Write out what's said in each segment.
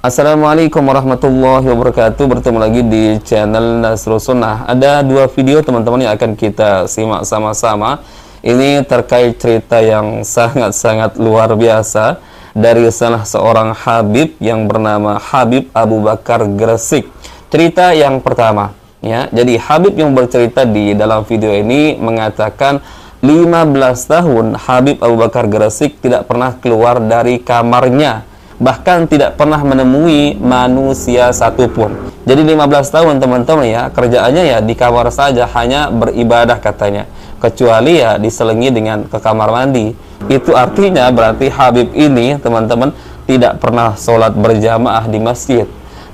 Assalamualaikum warahmatullahi wabarakatuh. Bertemu lagi di channel Nasrul Sunnah. Ada dua video teman-teman yang akan kita simak sama-sama. Ini terkait cerita yang sangat-sangat luar biasa dari salah seorang Habib yang bernama Habib Abu Bakar Gresik. Cerita yang pertama, ya. Jadi Habib yang bercerita di dalam video ini mengatakan 15 tahun Habib Abu Bakar Gresik tidak pernah keluar dari kamarnya, bahkan tidak pernah menemui manusia satupun. Jadi 15 tahun teman-teman ya, kerjaannya ya di kamar saja, hanya beribadah katanya, kecuali ya diselingi dengan ke kamar mandi. Itu artinya berarti Habib ini teman-teman tidak pernah sholat berjamaah di masjid,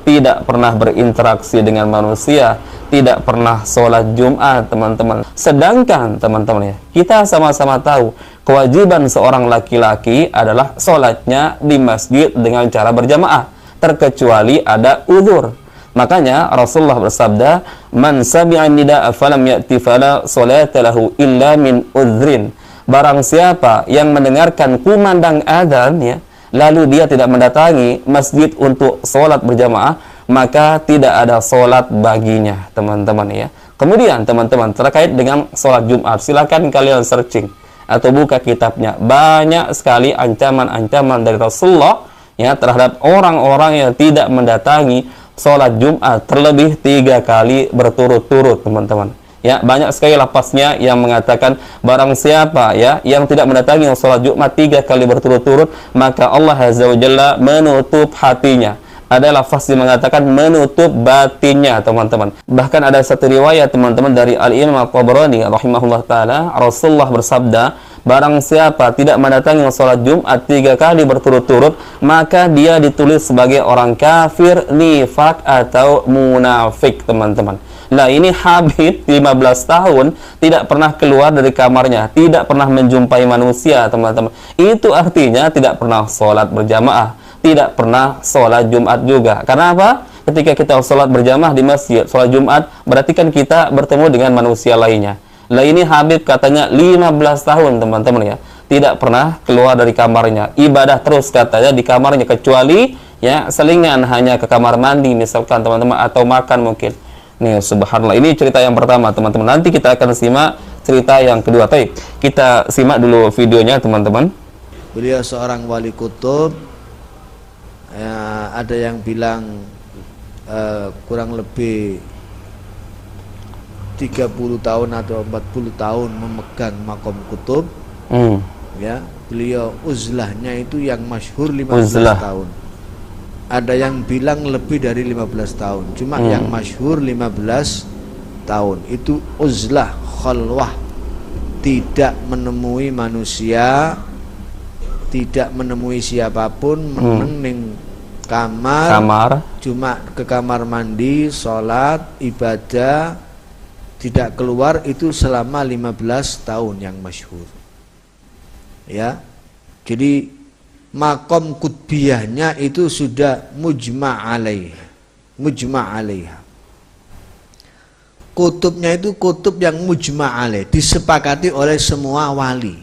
tidak pernah berinteraksi dengan manusia, tidak pernah sholat Jumat teman-teman. Sedangkan teman-teman ya, kita sama-sama tahu kewajiban seorang laki-laki adalah sholatnya di masjid dengan cara berjamaah, terkecuali ada uzur. Makanya Rasulullah bersabda, "Man sami'an nida'a falam ya'ti fala sholata lahu illa min uzrin." Barang siapa yang mendengarkan kumandang adzan ya, lalu dia tidak mendatangi masjid untuk sholat berjamaah, maka tidak ada sholat baginya teman-teman ya. Kemudian teman-teman terkait dengan sholat Jumat, silakan kalian searching atau buka kitabnya. Banyak sekali ancaman-ancaman dari Rasulullah ya terhadap orang-orang yang tidak mendatangi sholat Jumat terlebih 3 kali berturut-turut teman-teman. Ya, banyak sekali lafaznya yang mengatakan barang siapa ya yang tidak mendatangi sholat Jumat 3 kali berturut-turut, maka Allah Azza wa Jalla menutup hatinya. Ada lafaz yang mengatakan menutup batinnya teman-teman. Bahkan ada satu riwayat teman-teman dari Al-Imam Al-Tabrani rahimahullah ta'ala, Rasulullah bersabda, barang siapa tidak mendatangi sholat Jumat 3 kali berturut-turut, maka dia ditulis sebagai orang kafir, nifak atau munafik teman-teman. Nah ini Habib 15 tahun tidak pernah keluar dari kamarnya, tidak pernah menjumpai manusia teman-teman. Itu artinya tidak pernah sholat berjamaah, tidak pernah sholat Jumat juga. Karena apa? Ketika kita sholat berjamaah di masjid, sholat Jumat, berarti kan kita bertemu dengan manusia lainnya. Nah ini Habib katanya 15 tahun teman-teman ya, tidak pernah keluar dari kamarnya, ibadah terus katanya di kamarnya, kecuali ya selingan hanya ke kamar mandi misalkan teman-teman, atau makan mungkin. Nih subhanallah, ini cerita yang pertama teman-teman. Nanti kita akan simak cerita yang kedua. Baik, kita simak dulu videonya teman-teman. Beliau seorang wali kutub ya, ada yang bilang kurang lebih 30 tahun atau 40 tahun memegang makom kutub. Ya, beliau uzlahnya itu yang masyhur 15 tahun. Ada yang bilang lebih dari 15 tahun. Cuma yang masyhur 15 tahun. Itu uzlah, khalwah, tidak menemui manusia, tidak menemui siapapun, mening kamar, cuma ke kamar mandi, sholat, ibadah, tidak keluar, itu selama 15 tahun yang masyhur. Ya. Jadi makom kutbiyahnya itu sudah mujma' alaiha. Kutubnya itu kutub yang mujma' alaih, disepakati oleh semua wali.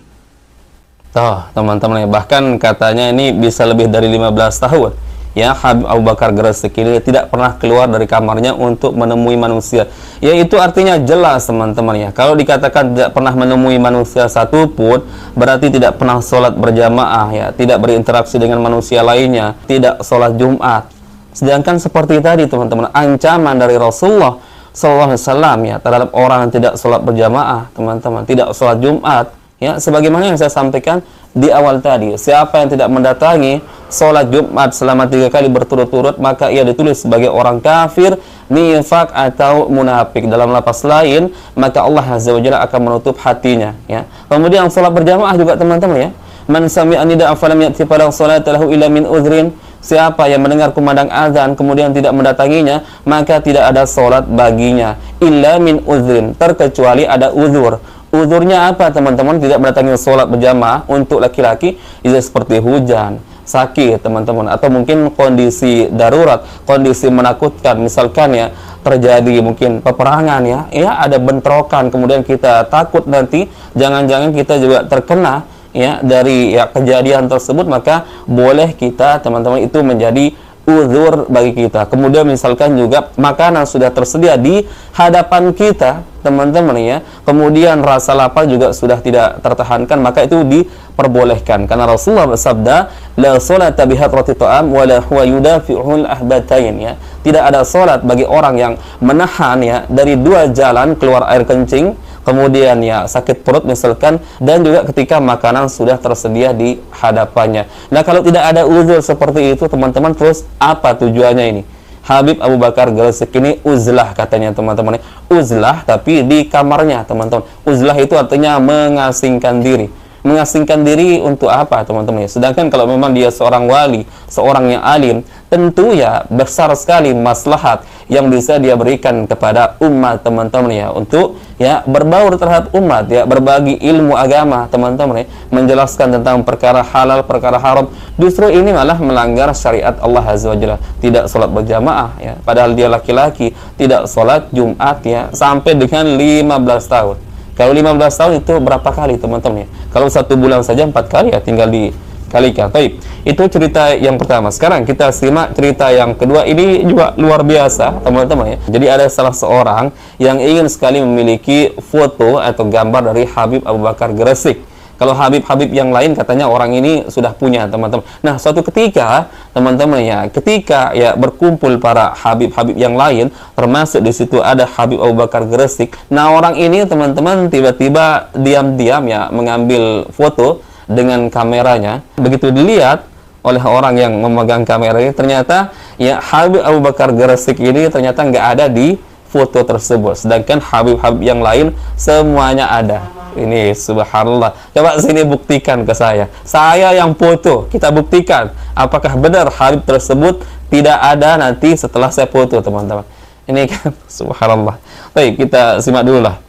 Teman-teman, bahkan katanya ini bisa lebih dari 15 tahun. Ya, Habib Abu Bakar Gresik ini tidak pernah keluar dari kamarnya untuk menemui manusia. Ya, itu artinya jelas teman-teman ya. Kalau dikatakan tidak pernah menemui manusia satupun, berarti tidak pernah sholat berjamaah ya, tidak berinteraksi dengan manusia lainnya, tidak sholat Jumat. Sedangkan seperti tadi teman-teman, ancaman dari Rasulullah SAW ya terhadap orang yang tidak sholat berjamaah teman-teman, tidak sholat Jumat ya, sebagaimana yang saya sampaikan di awal tadi, siapa yang tidak mendatangi sholat Jumat selama 3 kali berturut-turut, maka ia ditulis sebagai orang kafir, nifak atau munafik. Dalam lafaz lain, maka Allah Azza wa Jalla akan menutup hatinya ya. Kemudian sholat berjamaah juga teman-teman ya, man sami'a nida'a falam ya'ti fala sholata lahu illa min uzrin. Siapa yang mendengar kumandang azan kemudian tidak mendatanginya, maka tidak ada sholat baginya, illa min uzrin, terkecuali ada uzur. Uzurnya apa teman-teman? Tidak mendatangi sholat berjamaah untuk laki-laki itu seperti hujan, sakit teman-teman, atau mungkin kondisi darurat, kondisi menakutkan, misalkan ya terjadi mungkin peperangan ya ada bentrokan, kemudian kita takut nanti jangan-jangan kita juga terkena ya dari kejadian tersebut, maka boleh kita teman-teman itu menjadi uzur bagi kita. Kemudian misalkan juga makanan sudah tersedia di hadapan kita, teman-teman ya. Kemudian rasa lapar juga sudah tidak tertahankan, maka itu diperbolehkan. Karena Rasulullah bersabda, la sholata bihadrati ta'am wa la huwa yudafi'ul ahbatain ya. Tidak ada salat bagi orang yang menahan ya dari dua jalan keluar air kencing, kemudian ya sakit perut misalkan, dan juga ketika makanan sudah tersedia di hadapannya. Nah, kalau tidak ada uzur seperti itu, teman-teman, terus apa tujuannya ini? Habib Abu Bakar Gresik ini uzlah katanya, teman-teman. Uzlah tapi di kamarnya, teman-teman. Uzlah itu artinya mengasingkan diri. Mengasingkan diri untuk apa, teman-teman? Sedangkan kalau memang dia seorang wali, seorang yang alim, tentu ya besar sekali maslahat yang bisa dia berikan kepada umat, teman-teman ya, untuk ya berbaur terhadap umat ya, berbagi ilmu agama, teman-teman ya, menjelaskan tentang perkara halal, perkara haram. Justru ini malah melanggar syariat Allah Azza wa Jalla. Tidak sholat berjamaah ya, padahal dia laki-laki, tidak sholat Jumat ya sampai dengan 15 tahun. Kalau 15 tahun itu berapa kali, teman-teman ya? Kalau 1 bulan saja 4 kali ya, tinggal dikalikan. Baik, itu cerita yang pertama. Sekarang kita simak cerita yang kedua. Ini juga luar biasa, teman-teman ya. Jadi ada salah seorang yang ingin sekali memiliki foto atau gambar dari Habib Abu Bakar Gresik. Kalau Habib-Habib yang lain katanya orang ini sudah punya, teman-teman. Nah, suatu ketika, teman-teman ya, ketika ya berkumpul para Habib-Habib yang lain, termasuk di situ ada Habib Abu Bakar Gresik. Nah, orang ini, teman-teman, tiba-tiba diam-diam ya mengambil foto dengan kameranya. Begitu dilihat oleh orang yang memegang kamera ini, ternyata ya Habib Abu Bakar Gresik ini ternyata nggak ada di foto tersebut. Sedangkan Habib-Habib yang lain semuanya ada. Ini subhanallah. Coba sini buktikan ke saya. Saya yang foto. Kita buktikan apakah benar Habib tersebut tidak ada nanti setelah saya foto, teman-teman. Ini kan subhanallah. Baik, kita simak dulu lah.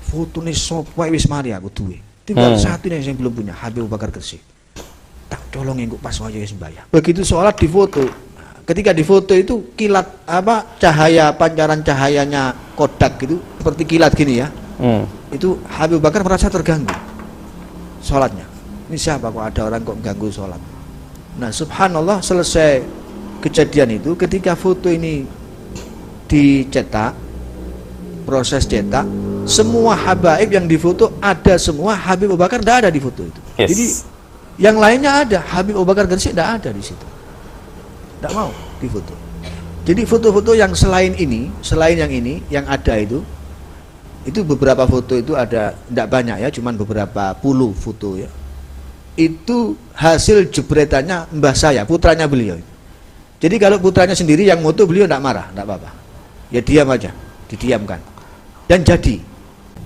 Foto ini sopai wis mari aku duwe. Tinggal satu yang saya belum punya, Habib Abu Bakar Gresik. Tak colong yang pas aja sembahyang. Begitu sholat di foto. Ketika di foto itu kilat cahaya, pancaran cahayanya kodak gitu seperti kilat gini ya. Itu Habib Bakar merasa terganggu sholatnya. Ini siapa kok ada orang kok ganggu sholat? Nah, subhanallah, selesai kejadian itu, ketika foto ini dicetak, proses cetak, semua habaib yang difoto ada semua, Habib Abu Bakar tidak ada di foto itu. Yes. Jadi yang lainnya ada, Habib Abu Bakar Gresik tidak ada di situ, tidak mau difoto. Jadi foto-foto yang selain ini, selain yang ini, yang ada itu beberapa foto itu ada, tidak banyak ya, cuman beberapa puluh foto ya. Itu hasil jebretannya mbah saya, putranya beliau. Jadi kalau putranya sendiri yang moto, beliau tidak marah, tidak apa-apa. Ya diam aja, didiamkan. Dan jadi.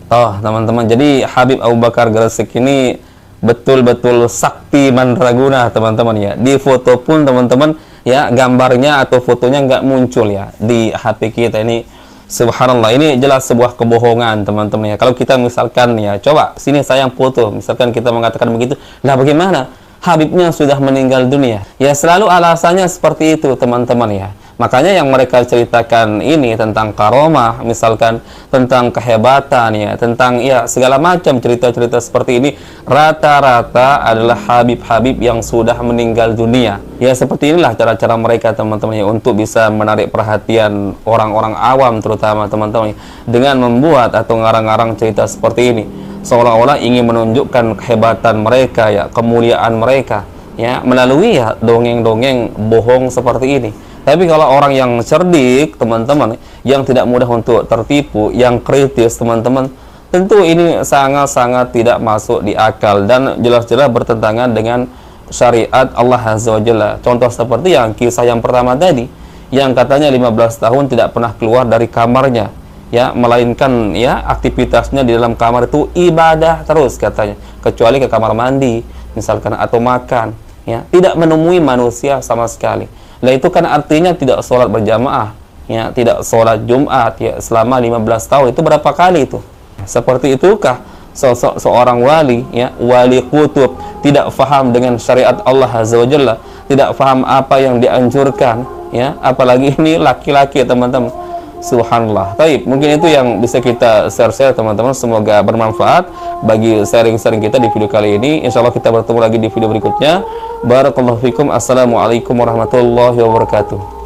Oh, teman-teman, jadi Habib Abu Bakar Gresik ini betul-betul sakti mandraguna, teman-teman ya. Di foto pun, teman-teman ya, gambarnya atau fotonya nggak muncul ya di HP kita ini. Subhanallah, ini jelas sebuah kebohongan, teman-teman ya. Kalau kita misalkan ya, coba sini saya yang foto, misalkan kita mengatakan begitu, nah bagaimana? Habibnya sudah meninggal dunia. Ya selalu alasannya seperti itu, teman-teman ya. Makanya yang mereka ceritakan ini tentang karomah, misalkan tentang kehebatan ya, tentang ya segala macam cerita-cerita seperti ini, rata-rata adalah Habib-Habib yang sudah meninggal dunia. Ya seperti inilah cara-cara mereka, teman-teman ya, untuk bisa menarik perhatian orang-orang awam terutama, teman-teman ya, dengan membuat atau ngarang-ngarang cerita seperti ini, seolah-olah ingin menunjukkan kehebatan mereka ya, kemuliaan mereka ya, melalui ya dongeng-dongeng bohong seperti ini. Tapi kalau orang yang cerdik, teman-teman, yang tidak mudah untuk tertipu, yang kritis, teman-teman, tentu ini sangat-sangat tidak masuk di akal dan jelas-jelas bertentangan dengan syariat Allah Azza wa Jalla. Contoh seperti yang kisah yang pertama tadi, yang katanya 15 tahun tidak pernah keluar dari kamarnya, ya, melainkan ya aktivitasnya di dalam kamar itu ibadah terus katanya, kecuali ke kamar mandi misalkan atau makan, ya, tidak menemui manusia sama sekali. Nah itu kan artinya tidak sholat berjamaah ya, tidak sholat Jumat ya selama 15 tahun. Itu berapa kali itu? Seperti itukah sosok seorang wali ya, wali kutub, tidak faham dengan syariat Allah Azza wa Jalla, tidak faham apa yang dianjurkan ya, apalagi ini laki-laki, teman-teman. Subhanallah. Taib, mungkin itu yang bisa kita share-share teman-teman. Semoga bermanfaat bagi sharing-sharing kita di video kali ini. Insya Allah kita bertemu lagi di video berikutnya. Barakallahu fikum. Assalamualaikum warahmatullahi wabarakatuh.